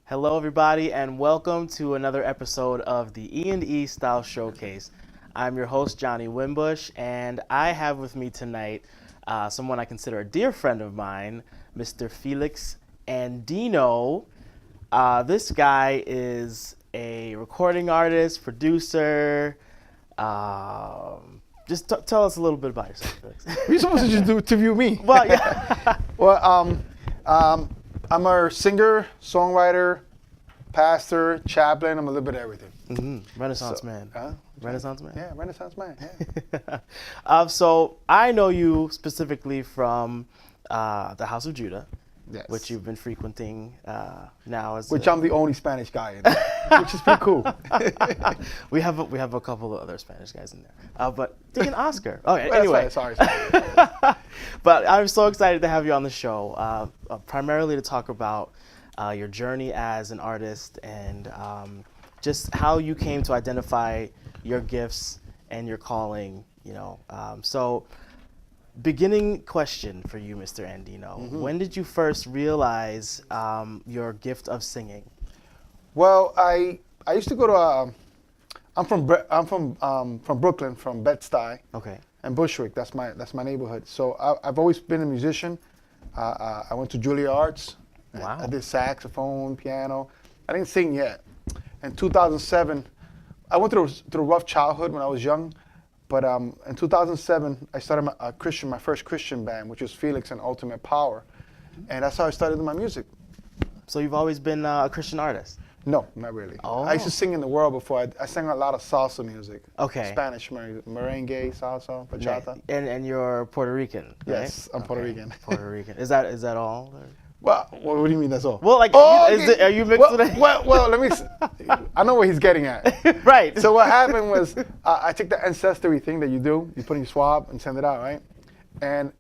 Hello, everybody, and welcome to another episode of the E&E Style Showcase. I'm your host, Jonny Wimbush, and I have with me tonight someone I consider a dear friend of mine, Mr. Felix Andino. This guy is a recording artist, producer. Just tell us a little bit about yourself, Felix. You're supposed to just interview me. Well, yeah. Well, I'm a singer, songwriter, pastor, chaplain. I'm a little bit of everything. Mm-hmm. Renaissance man. Renaissance man? Yeah, Renaissance man. Yeah. So I know you specifically from the House of Judah, Yes. which you've been frequenting now. Which I'm the only Spanish guy in, which is pretty cool. we have a couple of other Spanish guys in there, but take an Oscar. Okay, Well, anyway. sorry. But I'm so excited to have you on the show, primarily to talk about your journey as an artist and just how you came to identify your gifts and your calling. So beginning question for you, Mr. Andino. Mm-hmm. When did you first realize your gift of singing? Well, I used to go to. I'm from Brooklyn, from Bed-Stuy. Okay. And Bushwick. That's my neighborhood. So I've always been a musician. I went to Juilliard's. Wow. I did saxophone, piano. I didn't sing yet. In 2007, I went through a rough childhood when I was young. But in 2007, I started my first Christian band, which was Felix and Ultimate Power. And that's how I started my music. So you've always been a Christian artist? No, not really. Oh. I used to sing in the world before. I sang a lot of salsa music. Okay. Spanish merengue, salsa, bachata. And you're Puerto Rican, right? Yes, I'm Puerto Rican. Puerto Rican. Is that all? Or? Well, what do you mean that's all? Well, like, are you mixed with it? Well, let me. I know what he's getting at. Right. So what happened was, I took the ancestry thing that you do. You put in your swab and send it out, right? And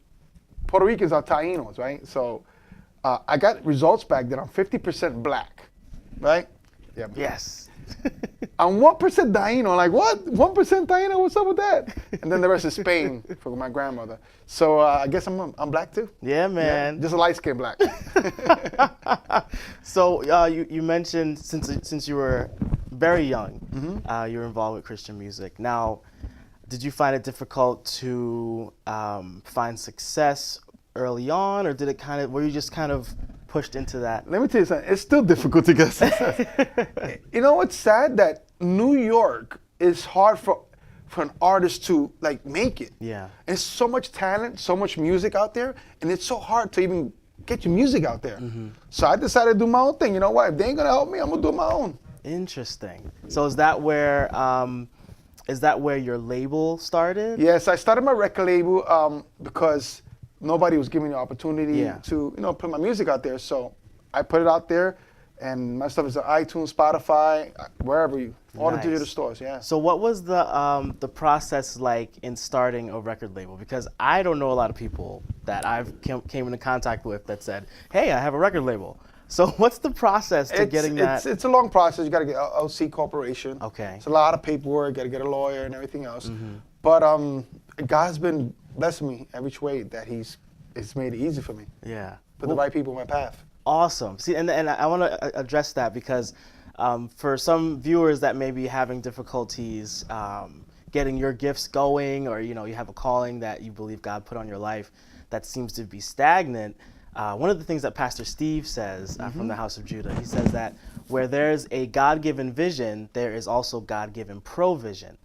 Puerto Ricans are Tainos, right? So I got results back that I'm 50% black, right? Yeah. Yes. I'm 1% Taino. Like, what? 1% Taino? What's up with that? And then the rest is Spain for my grandmother. So I guess I'm black too. Yeah, man. Yeah, just a light-skinned black. So you mentioned since you were very young, you were involved with Christian music. Now, did you find it difficult to find success early on, or were you just kind of pushed into that? Let me tell you something. It's still difficult to get success. You know what's sad? That New York is hard for an artist to make it. Yeah. There's so much talent, so much music out there, and it's so hard to even get your music out there. So I decided to do my own thing. You know what? If they ain't gonna help me, I'm gonna do my own. Interesting. So is that where your label started? Yes, I started my record label because nobody was giving me the opportunity to put my music out there. So I put it out there, and my stuff is on iTunes, Spotify, wherever all the digital stores. Yeah. So what was the process like in starting a record label? Because I don't know a lot of people that I've came into contact with that said, "Hey, I have a record label." So what's the process to getting that? It's a long process. You got to get LLC corporation. Okay. It's a lot of paperwork. Got to get a lawyer and everything else. But God's been blessing me every which way that it's made it easy for me. Yeah. Put the right people in my path. Awesome. See, and I want to address that because for some viewers that may be having difficulties getting your gifts going, or you have a calling that you believe God put on your life that seems to be stagnant. One of the things that Pastor Steve says from the House of Judah, he says that where there's a God-given vision, there is also God-given provision.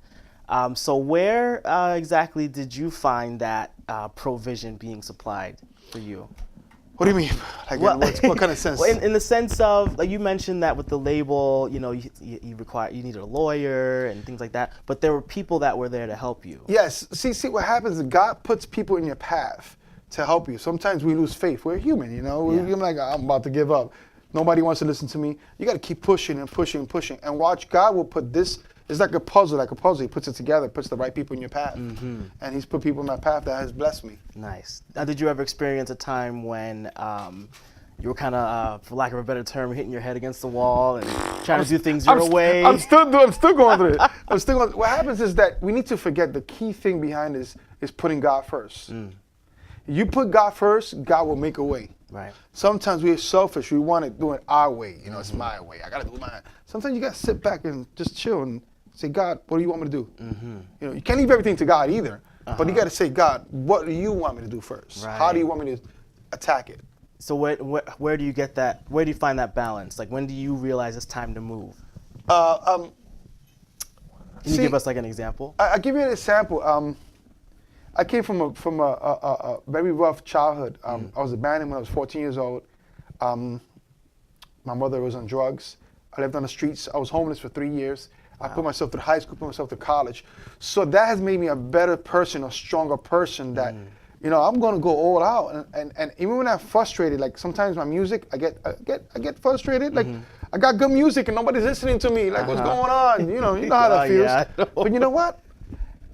So where exactly did you find that provision being supplied for you? What do you mean? What kind of sense? Well, in the sense of, like you mentioned that with the label, you needed a lawyer and things like that, but there were people that were there to help you. Yes. See, what happens is God puts people in your path to help you. Sometimes we lose faith. We're human, Yeah. We're like, I'm about to give up. Nobody wants to listen to me. You got to keep pushing and pushing and pushing. And watch, God will put this. It's like a puzzle. He puts it together, puts the right people in your path. And he's put people in my path that has blessed me. Nice. Now, did you ever experience a time when you were kind of, for lack of a better term, hitting your head against the wall and trying to do things your way? I'm still going through it. What happens is that we need to forget the key thing behind this is putting God first. You put God first, God will make a way. Right. Sometimes we're selfish. We want to do it our way. You know, it's my way. I got to do mine. Sometimes you got to sit back and just chill and say, God, what do you want me to do? You know, you can't leave everything to God either. But you got to say, God, what do you want me to do first? Right. How do you want me to attack it? So where do you get that? Where do you find that balance? Like, when do you realize it's time to move? Can you give us like an example? I'll give you an example. I came from a very rough childhood. I was abandoned when I was 14 years old. My mother was on drugs. I lived on the streets. I was homeless for 3 years. Wow. I put myself through high school, put myself through college. So that has made me a better person, a stronger person that, you know, I'm going to go all out. And even when I'm frustrated, like sometimes my music, I get frustrated. Like I got good music and nobody's listening to me. Like what's going on? You know how that feels. Yeah, but you know what?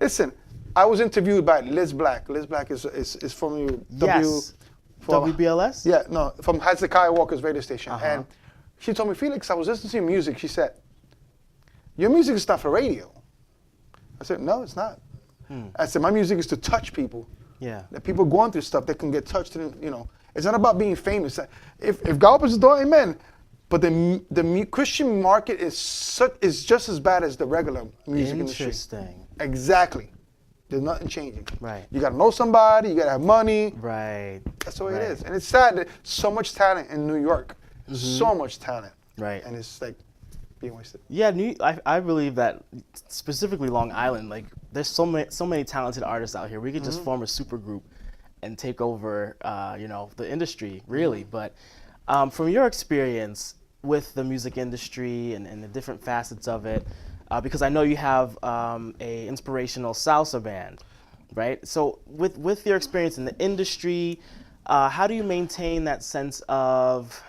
Listen, I was interviewed by Liz Black. Liz Black is from WBLS? Yeah, no, from Hezekiah Walker's radio station. And she told me, Felix, I was listening to your music. She said, your music is not for radio. I said, no, it's not. I said, my music is to touch people. Yeah. That people going through stuff that can get touched. And, you know, it's not about being famous. If God opens the door, amen. But the Christian market is just as bad as the regular music industry. Interesting. Exactly. There's nothing changing. Right. You got to know somebody. You got to have money. Right. That's the way it is. And it's sad that so much talent in New York. So much talent. Right. And it's like being wasted. Yeah, I believe that specifically Long Island, like there's so many talented artists out here. We could just form a super group and take over, you know, the industry, really. But from your experience with the music industry and the different facets of it, because I know you have a inspirational salsa band, right? So with your experience in the industry, how do you maintain that sense of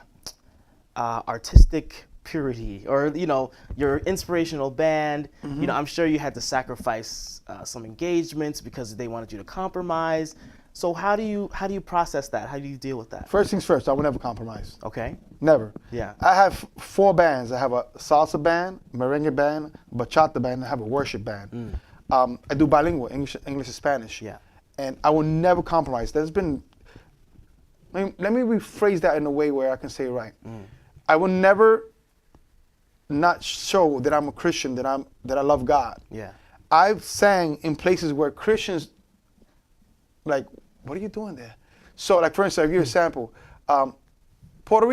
artistic purity, or you know, your inspirational band? You know, I'm sure you had to sacrifice some engagements because they wanted you to compromise. So how do you process that? How do you deal with that? First things first, I will never compromise. Okay. Never. Yeah. I have 4 bands. I have a salsa band, merengue band, bachata band, and I have a worship band. I do bilingual, English and Spanish. Yeah. And I will never compromise. Let me rephrase that in a way where I can say it right. I will never not show that I'm a Christian, that I love God. Yeah. I've sang in places where Christians, like, what are you doing there? So, like, for instance, I'll give you a sample. The Puerto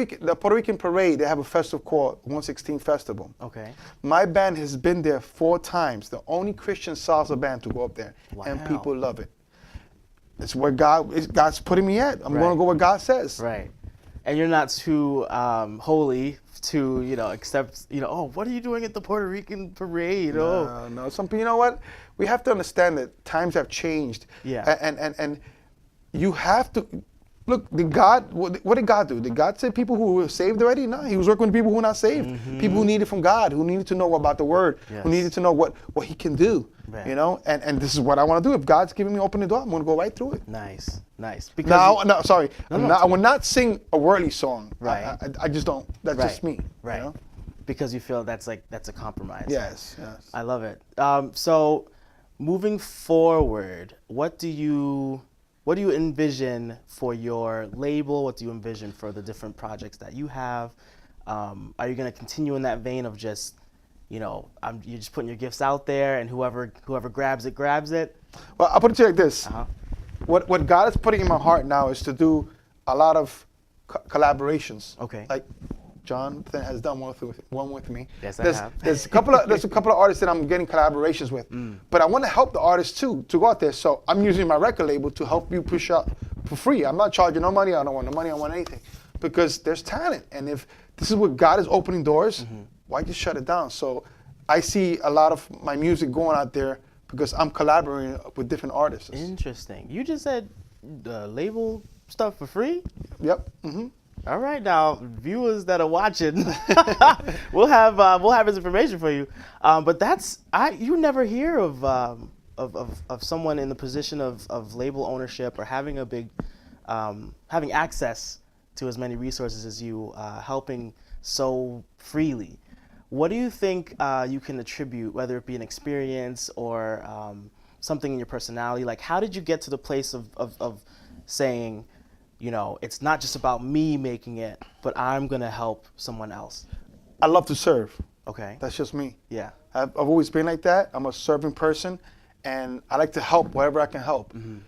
Rican Parade, they have a festival called 116 Festival. Okay. My band has been there 4 times, the only Christian salsa band to go up there. Wow. And people love it. It's where God's putting me at. I'm going to go where God says. Right. And you're not too holy to, you know, accept, you know, oh, what are you doing at the Puerto Rican Parade? No. You know what? We have to understand that times have changed. Yeah. And you have to look. What did God do? Did God say people who were saved already? No, He was working with people who were not saved. People who needed from God, who needed to know about the Word, who needed to know what He can do. Right. You know, and this is what I want to do. If God's giving me open the door, I'm going to go right through it. Nice. Because I will not sing a worldly song. Right. I just don't. That's just me. Right. You know? Because you feel that's a compromise. Yes. I love it. So, moving forward, what do you envision for your label? What do you envision for the different projects that you have? Are you going to continue in that vein of just, you know, you're just putting your gifts out there and whoever grabs it, grabs it? Well, I'll put it to you like this. What God is putting in my heart now is to do a lot of collaborations. Okay. Like Jonathan has done one with me. Yes, I have. There's a couple of artists that I'm getting collaborations with. But I want to help the artists too to go out there. So I'm using my record label to help you push out for free. I'm not charging no money. I don't want no money. I don't want anything. Because there's talent. And if this is what God is opening doors, why just shut it down? So I see a lot of my music going out there because I'm collaborating with different artists. Interesting. You just said label stuff for free? Yep. All right, now viewers that are watching, we'll have his information for you. But you never hear of someone in the position of label ownership or having a big, having access to as many resources as you, helping so freely. What do you think you can attribute, whether it be an experience or something in your personality? Like, how did you get to the place of saying, it's not just about me making it, but I'm going to help someone else? I love to serve. Okay. That's just me. Yeah. I've always been like that. I'm a serving person, and I like to help wherever I can help. Mm-hmm.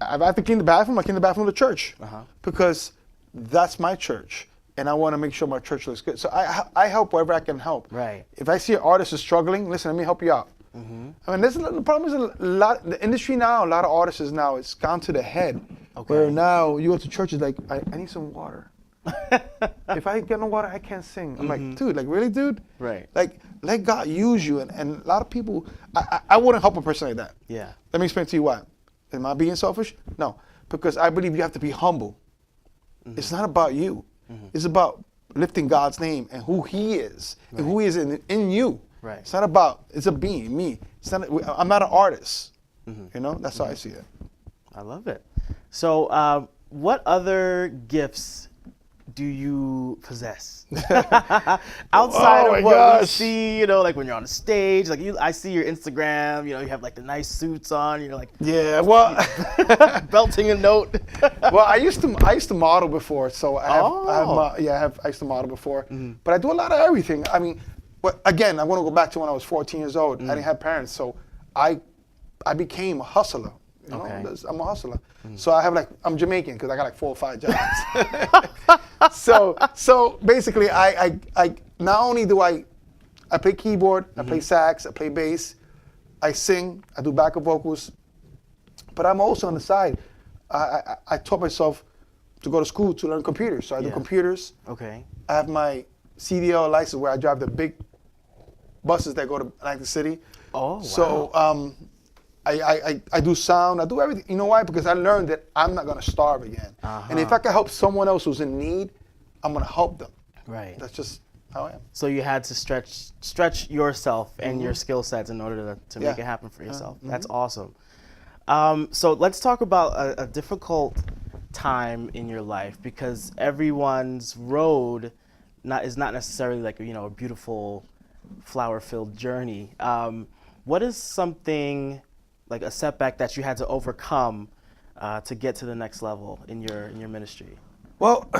If I have to clean the bathroom, I clean the bathroom of the church, because that's my church, and I want to make sure my church looks good. So I help wherever I can help. Right. If I see an artist is struggling, listen, let me help you out. Mm-hmm. I mean, the problem is the industry now, a lot of artists now, it's gone to the head. Okay. Where now you go to churches like, I need some water. If I get no water, I can't sing. I'm like, dude, like, really, dude? Right. Like, let God use you. And a lot of people, I wouldn't help a person like that. Yeah. Let me explain to you why. Am I being selfish? No. Because I believe you have to be humble. It's not about you. It's about lifting God's name and who He is, and who He is in you. Right. It's not about, it's a being, me. It's not, I'm not an artist. That's how I see it. I love it. So what other gifts do you possess outside of what we see, like when you're on a stage, like I see your Instagram, you have like the nice suits on, like yeah, well, belting a note. Well, I used to model before, so I used to model before, but I do a lot of everything. I mean, but again, I want to go back to when I was 14 years old. I didn't have parents, so I became a hustler. Okay. I'm a hustler. So I'm Jamaican because I got like 4 or 5 jobs. so basically, I not only do I play keyboard, I play sax, I play bass, I sing, I do backup vocals, but I'm also on the side. I taught myself to go to school to learn computers. So I do computers. Okay. I have my CDL license where I drive the big buses that go to Atlantic City. Oh, wow. So I do sound, I do everything. You know why? Because I learned that I'm not gonna starve again. And if I can help someone else who's in need, I'm gonna help them. Right. That's just how I am. So you had to stretch yourself and your skill sets in order to make it happen for yourself. That's awesome. So let's talk about a difficult time in your life, because everyone's road is not necessarily like a beautiful flower-filled journey. What is something like a setback that you had to overcome to get to the next level in your ministry? Well,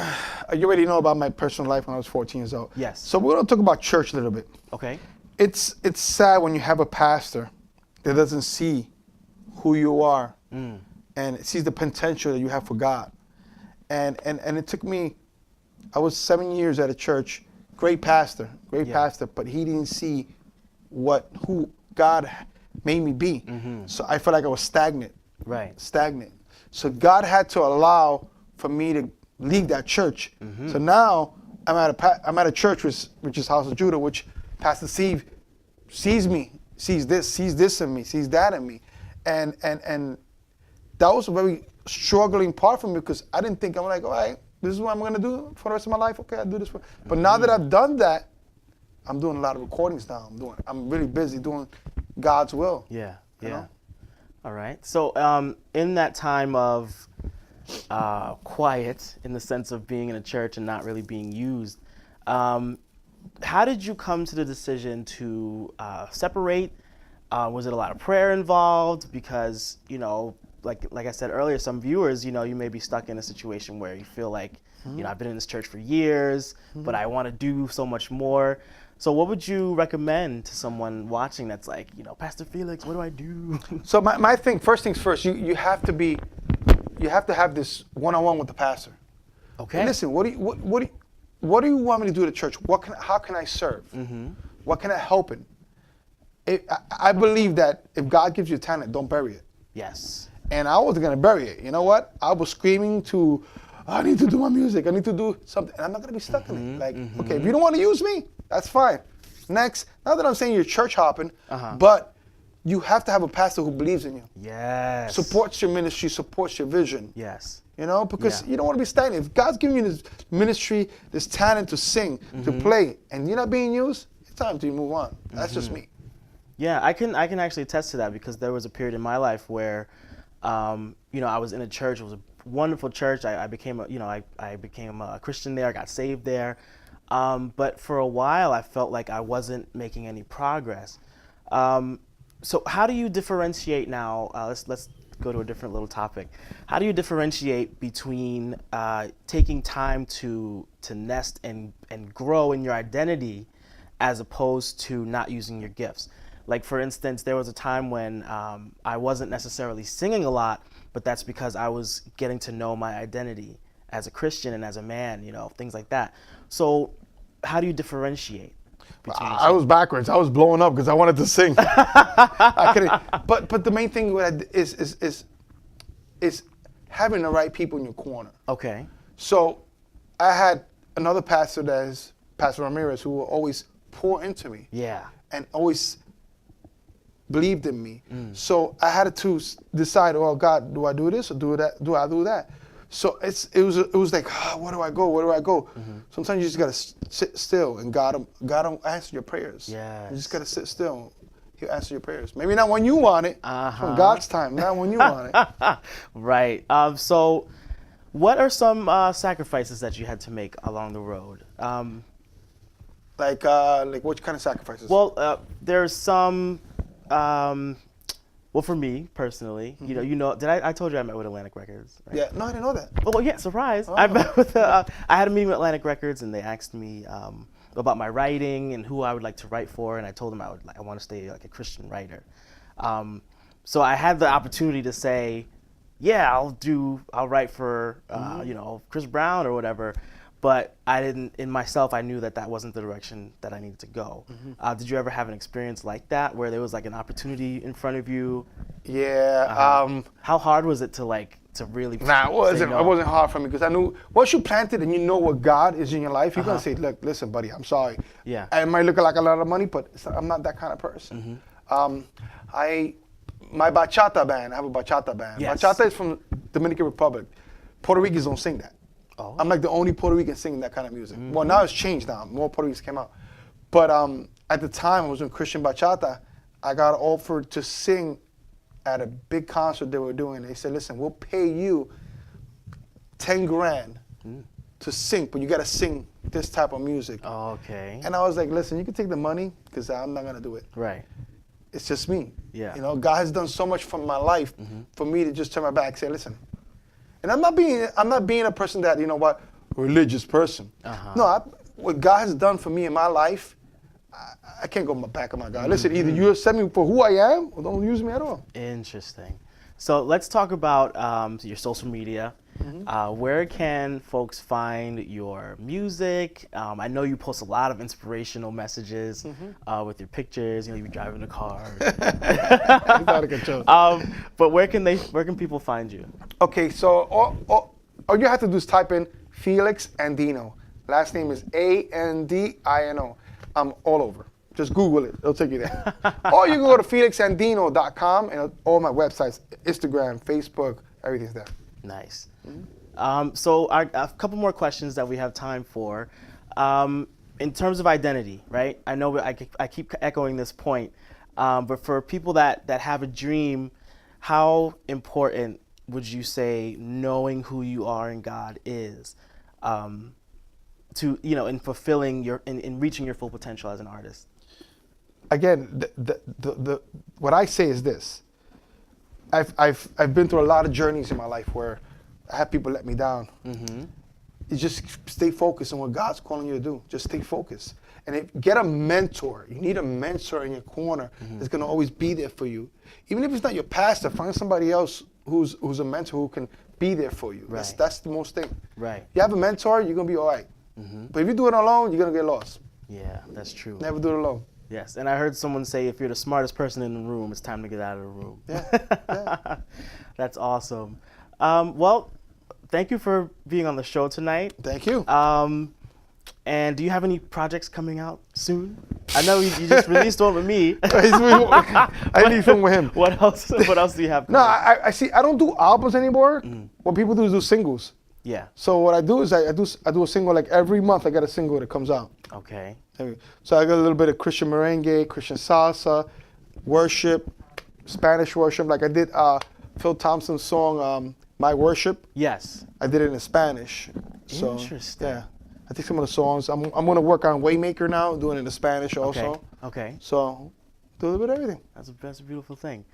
you already know about my personal life when I was 14 years old. Yes. So we're gonna talk about church a little bit. Okay. It's sad when you have a pastor that doesn't see who you are and sees the potential that you have for God. And it took me, I was 7 years at a church, great pastor, but he didn't see who God made me be. So I felt like I was stagnant. Right. Stagnant. So God had to allow for me to leave that church. So now I'm at a church which is House of Judah, which Pastor Steve sees me, sees this in me, sees that in me. And that was a very struggling part for me, because I didn't think, I'm like, all right, this is what I'm going to do for the rest of my life. Okay, I'll do this. But now that I've done that, I'm doing a lot of recordings now. I'm really busy doing God's will. Yeah. You know? All right. So in that time of quiet, in the sense of being in a church and not really being used, how did you come to the decision to separate? Was it a lot of prayer involved? Because, like I said earlier, some viewers, you may be stuck in a situation where you feel like, I've been in this church for years, but I want to do so much more. So what would you recommend to someone watching that's like, Pastor Felix, what do I do? So my thing, first things first, you have to have this one-on-one with the pastor. Okay. Hey, listen, what do you want me to do at the church? How can I serve? What can I help in? I believe that if God gives you talent, don't bury it. Yes. And I was going to bury it. You know what? I was screaming I need to do my music. I need to do something. And I'm not going to be stuck in it. Like, okay, if you don't want to use me, that's fine. Next, not that I'm saying you're church hopping, but you have to have a pastor who believes in you. Yes. Supports your ministry, supports your vision. Yes. Because you don't want to be stagnant. If God's giving you this ministry, this talent to sing, to play, and you're not being used, it's time to move on. That's just me. Yeah, I can actually attest to that, because there was a period in my life where, I was in a church. It was a wonderful church. I became a Christian there. I got saved there. But for a while, I felt like I wasn't making any progress. So how do you differentiate now? Let's go to a different little topic. How do you differentiate between taking time to nest and grow in your identity as opposed to not using your gifts? Like, for instance, there was a time when I wasn't necessarily singing a lot, but that's because I was getting to know my identity as a Christian and as a man, things like that. So how do you differentiate between the two? I was backwards. I was blowing up because I wanted to sing. I couldn't. But the main thing is having the right people in your corner. Okay. So I had another pastor that is Pastor Ramirez, who will always pour into me. Yeah. And always believed in me. So I had to decide, oh God, do I do this or do that? Do I do that? So it was like, where do I go? Where do I go? Sometimes you just gotta sit still, and God will answer your prayers. Yes. You just gotta sit still. He'll answer your prayers. Maybe not when you want it. From God's time, not when you want it. Right. So, what are some sacrifices that you had to make along the road? Like what kind of sacrifices? Well, there's some. Well, for me personally, I told you I met with Atlantic Records. Right? Yeah, no, I didn't know that. Well, yeah, surprise. Oh. I met with. I had a meeting with Atlantic Records, and they asked me about my writing and who I would like to write for, and I told them I want to stay like a Christian writer. So I had the opportunity to say, yeah, I'll write for Chris Brown or whatever. But I didn't, in myself, I knew that wasn't the direction that I needed to go. Did you ever have an experience like that where there was like an opportunity in front of you? Yeah. How hard was it to really? Nah, it wasn't. say no? It wasn't hard for me because I knew once you planted and you know what God is in your life, you're gonna say, "Look, listen, buddy, I'm sorry. Yeah. I might look like a lot of money, but I'm not that kind of person." My bachata band. I have a bachata band. Yes. Bachata is from Dominican Republic. Puerto Ricans don't sing that. Oh. I'm like the only Puerto Rican singing that kind of music. Well, now it's changed now. More Puerto Ricans came out. But at the time, I was doing Christian bachata. I got offered to sing at a big concert they were doing. They said, listen, we'll pay you 10 grand to sing, but you got to sing this type of music. Oh, okay. And I was like, listen, you can take the money because I'm not going to do it. Right. It's just me. Yeah. God has done so much for my life for me to just turn my back and say, listen. And I'm not being a person that, religious person. No, what God has done for me in my life, I can't go back on my God. Listen, either you accept me for who I am or don't use me at all. Interesting. So let's talk about your social media. Where can folks find your music? I know you post a lot of inspirational messages with your pictures. You're driving a car. It's out of control. But where can people find you? Okay, so all you have to do is type in Felix Andino. Last name is Andino. I'm all over. Just Google it. It'll take you there. Or you can go to felixandino.com and all my websites, Instagram, Facebook, everything's there. Nice. So a couple more questions that we have time for. In terms of identity, right? I know I keep echoing this point, but for people that have a dream, how important would you say knowing who you are in God is to in fulfilling in reaching your full potential as an artist? Again, the what I say is this. I've been through a lot of journeys in my life where I had people let me down. You just stay focused on what God's calling you to do. Just stay focused. And get a mentor. You need a mentor in your corner that's going to always be there for you. Even if it's not your pastor, find somebody else who's a mentor who can be there for you. Right. That's the most thing. Right. You have a mentor, you're going to be all right. But if you do it alone, you're going to get lost. Yeah, that's true. Never do it alone. Yes, and I heard someone say if you're the smartest person in the room, it's time to get out of the room. Yeah. That's awesome. Well, thank you for being on the show tonight. Thank you. And do you have any projects coming out soon? I know you just released one with me. I need film with him. What else? What else do you have? No, I see. I don't do albums anymore. What people do is do singles. Yeah. So what I do is I do a single like every month. I got a single that comes out. Okay. So I got a little bit of Christian merengue, Christian salsa, worship, Spanish worship. Like I did Phil Thompson's song "My Worship." Yes. I did it in Spanish. So, interesting. Yeah. I think some of the songs. I'm going to work on Waymaker now, doing it in Spanish also. Okay. So do a little bit of everything. That's a beautiful thing.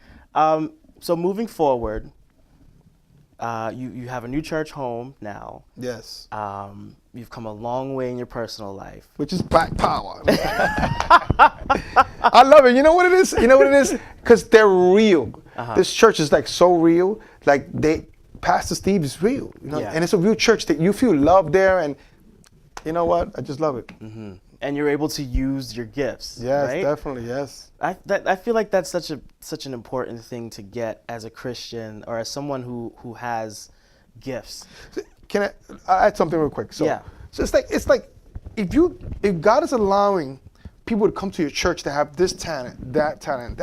So moving forward, you have a new church home now. Yes. You've come a long way in your personal life. Which is Black Power. I love it. You know what it is? Because they're real. This church is like so real. Like Pastor Steve is real. And it's a real church that you feel love there. And you know what? I just love it. Mm-hmm. And you're able to use your gifts. Yes, right? definitely. Yes. I feel like that's such an important thing to get as a Christian or as someone who has gifts. Can I add something real quick? So it's like if God is allowing people to come to your church to have this talent, that talent,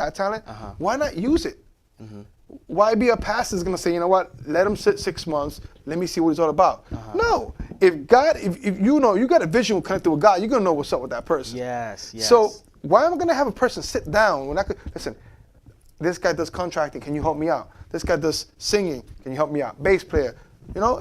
why not use it? Mm-hmm. Why be a pastor is going to say, you know what, let him sit 6 months, let me see what he's all about. No, if you know you got a vision connected with God, you're going to know what's up with that person. Yes. So why am I going to have a person sit down when I could, listen, this guy does contracting, can you help me out? This guy does singing, can you help me out? Bass player.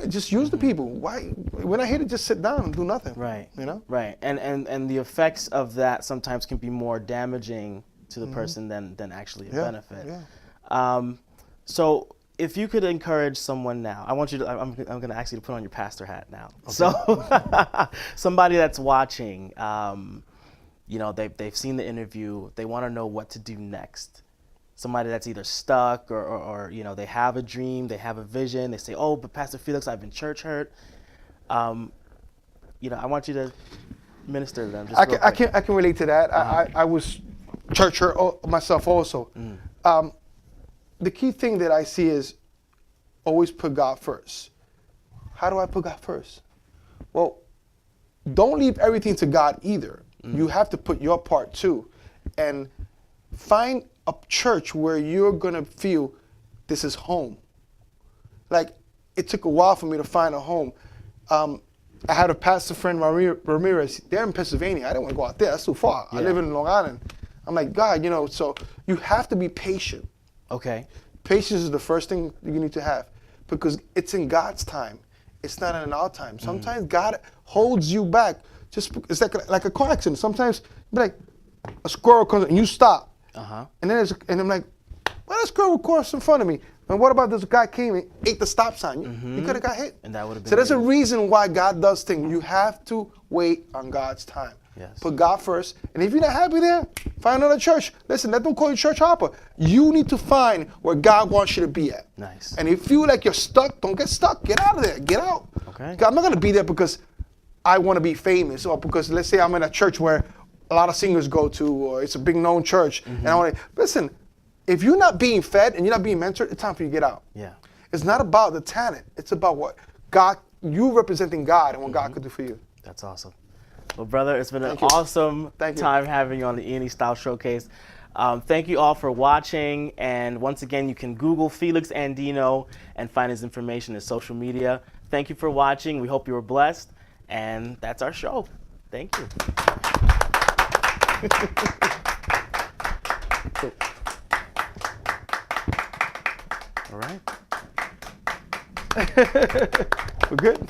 Just use the people. Why? We're not here to just sit down and do nothing. Right. Right. And the effects of that sometimes can be more damaging to the person than actually a benefit. Yeah. So if you could encourage someone now, I'm going to ask you to put on your pastor hat now. Okay. So somebody that's watching, they've seen the interview, they want to know what to do next. Somebody that's either stuck or they have a dream, they have a vision, they say, oh, but Pastor Felix, I've been church hurt. I want you to minister to them. Just I can relate to that. I was church hurt myself also. The key thing that I see is always put God first. How do I put God first? Well, don't leave everything to God either. You have to put your part too. And find a church where you're going to feel this is home. Like, it took a while for me to find a home. I had a pastor friend, Ramirez. They're in Pennsylvania. I didn't want to go out there. That's too far. Yeah. I live in Long Island. I'm like, God, so you have to be patient. Okay. Patience is the first thing you need to have because it's in God's time. It's not in our time. Sometimes God holds you back. It's like a car accident. Sometimes like a squirrel comes and you stop. And then I'm like, why that squirrel cross in front of me? And what about this guy came and ate the stop sign? You could have got hit. And that would have been. So there's a reason why God does things. You have to wait on God's time. Yes. Put God first. And if you're not happy there, find another church. Listen, let them call you church hopper. You need to find where God wants you to be at. Nice. And if you feel like you're stuck, don't get stuck. Get out of there. Get out. Okay. I'm not going to be there because I want to be famous or because let's say I'm in a church where a lot of singers go to or it's a big known church. And I want to, listen, if you're not being fed and you're not being mentored, it's time for you to get out. Yeah. It's not about the talent. It's about what God, you representing God and what God could do for you. That's awesome. Well, brother, it's been an awesome time having you on the E&E Style Showcase. Thank you all for watching. And once again, you can Google Felix Andino and find his information in social media. Thank you for watching. We hope you were blessed. And that's our show. Thank you. All right. We're good?